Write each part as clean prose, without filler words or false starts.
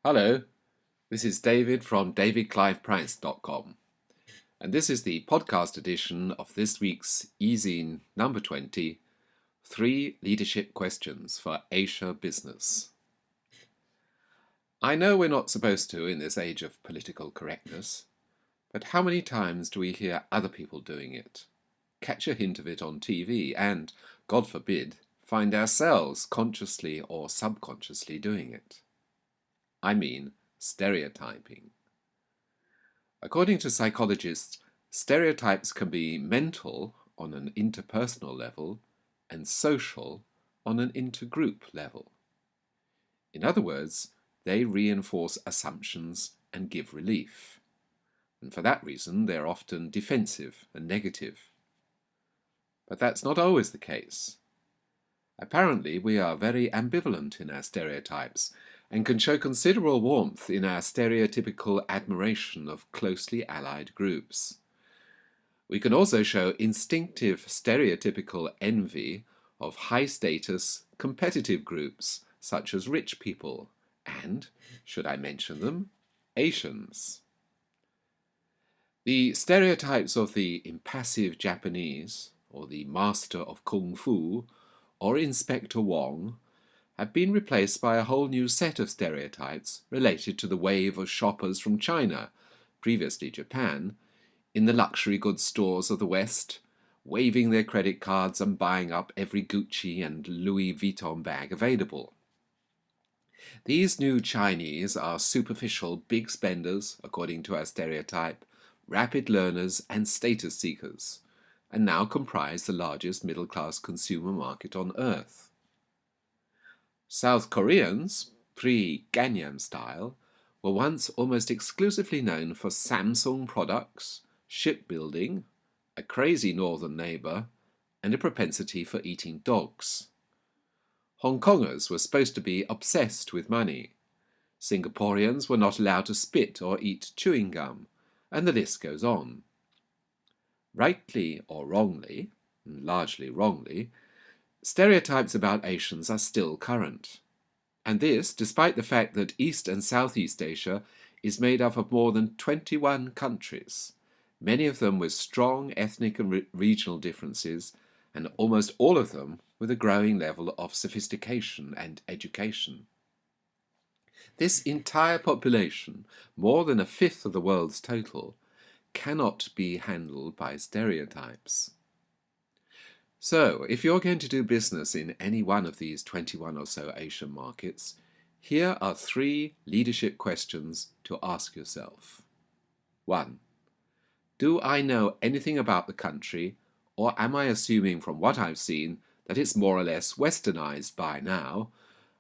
Hello, this is David from davidcliveprice.com, and this is the podcast edition of this week's e-zine number 20, 3 Leadership Questions for Asia Business. I know we're not supposed to in this age of political correctness, but how many times do we hear other people doing it, catch a hint of it on TV, and, God forbid, find ourselves consciously or subconsciously doing it? I mean, stereotyping. According to psychologists, stereotypes can be mental on an interpersonal level and social on an intergroup level. In other words, they reinforce assumptions and give relief. And for that reason, they're often defensive and negative. But that's not always the case. Apparently, we are very ambivalent in our stereotypes and can show considerable warmth in our stereotypical admiration of closely allied groups. We can also show instinctive stereotypical envy of high-status, competitive groups such as rich people and, should I mention them, Asians. The stereotypes of the impassive Japanese, or the master of kung fu, or Inspector Wong, have been replaced by a whole new set of stereotypes related to the wave of shoppers from China, previously Japan, in the luxury goods stores of the West, waving their credit cards and buying up every Gucci and Louis Vuitton bag available. These new Chinese are superficial big spenders, according to our stereotype, rapid learners and status seekers, and now comprise the largest middle-class consumer market on earth. South Koreans, pre-Gangnam style, were once almost exclusively known for Samsung products, shipbuilding, a crazy northern neighbour, and a propensity for eating dogs. Hong Kongers were supposed to be obsessed with money. Singaporeans were not allowed to spit or eat chewing gum, and the list goes on. Rightly or wrongly, and largely wrongly, stereotypes about Asians are still current. And this, despite the fact that East and Southeast Asia is made up of more than 21 countries, many of them with strong ethnic and regional differences, and almost all of them with a growing level of sophistication and education. This entire population, more than a fifth of the world's total, cannot be handled by stereotypes. So, if you're going to do business in any one of these 21 or so Asian markets, here are 3 leadership questions to ask yourself. 1. Do I know anything about the country, or am I assuming from what I've seen that it's more or less westernized by now,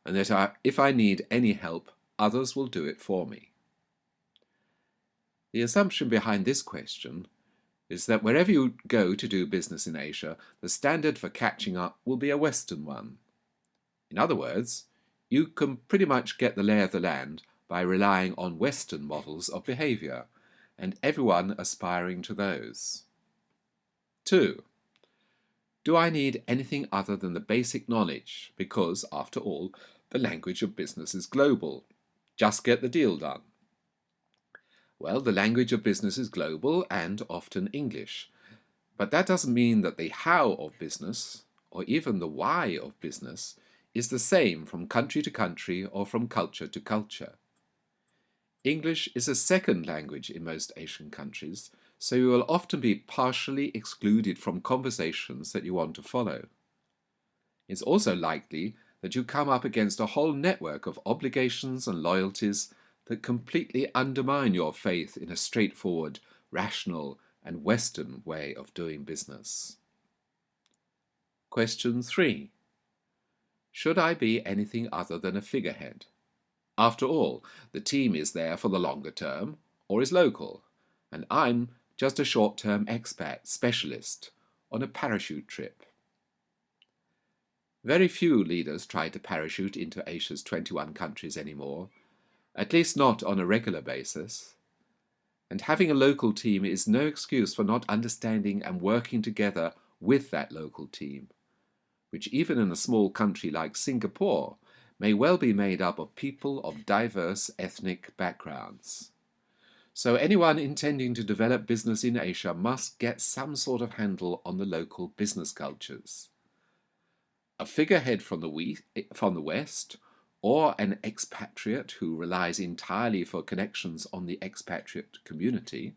and that if I need any help, others will do it for me? The assumption behind this question is that wherever you go to do business in Asia, the standard for catching up will be a Western one. In other words, you can pretty much get the lay of the land by relying on Western models of behavior, and everyone aspiring to those. 2. Do I need anything other than the basic knowledge? Because, after all, the language of business is global. Just get the deal done. Well, the language of business is global and often English, but that doesn't mean that the how of business, or even the why of business, is the same from country to country or from culture to culture. English is a second language in most Asian countries, so you will often be partially excluded from conversations that you want to follow. It's also likely that you come up against a whole network of obligations and loyalties that completely undermine your faith in a straightforward, rational, and Western way of doing business. Question 3. Should I be anything other than a figurehead? After all, the team is there for the longer term, or is local, and I'm just a short-term expat specialist on a parachute trip. Very few leaders try to parachute into Asia's 21 countries anymore, at least not on a regular basis. And having a local team is no excuse for not understanding and working together with that local team, which even in a small country like Singapore may well be made up of people of diverse ethnic backgrounds. So anyone intending to develop business in Asia must get some sort of handle on the local business cultures. A figurehead from the West, or an expatriate who relies entirely for connections on the expatriate community,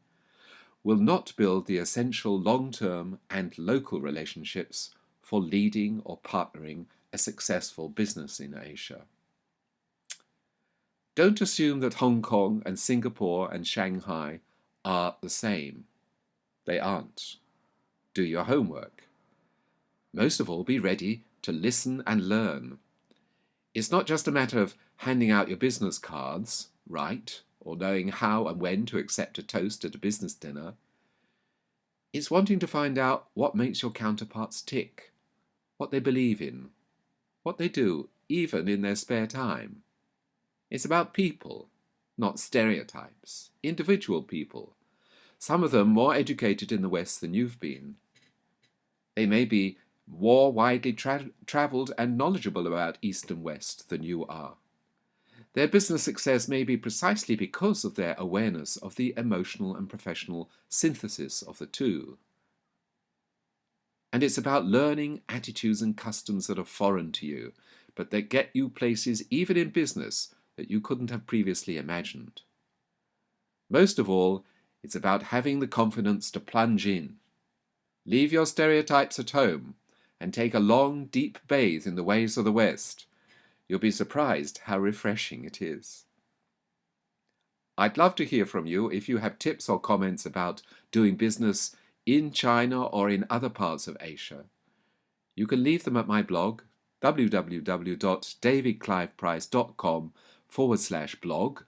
will not build the essential long-term and local relationships for leading or partnering a successful business in Asia. Don't assume that Hong Kong and Singapore and Shanghai are the same. They aren't. Do your homework. Most of all, be ready to listen and learn. It's not just a matter of handing out your business cards, right, or knowing how and when to accept a toast at a business dinner. It's wanting to find out what makes your counterparts tick, what they believe in, what they do, even in their spare time. It's about people, not stereotypes, individual people, some of them more educated in the West than you've been. They may be more widely travelled and knowledgeable about East and West than you are. Their business success may be precisely because of their awareness of the emotional and professional synthesis of the two. And it's about learning attitudes and customs that are foreign to you, but that get you places, even in business, that you couldn't have previously imagined. Most of all, it's about having the confidence to plunge in. Leave your stereotypes at home and take a long, deep bathe in the waves of the West. You'll be surprised how refreshing it is. I'd love to hear from you if you have tips or comments about doing business in China or in other parts of Asia. You can leave them at my blog, www.davidcliveprice.com/blog.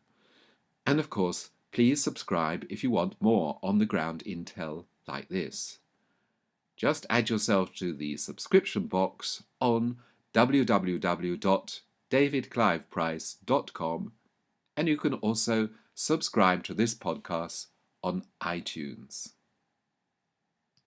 And of course, please subscribe if you want more on-the-ground intel like this. Just add yourself to the subscription box on www.davidcliveprice.com, and you can also subscribe to this podcast on iTunes.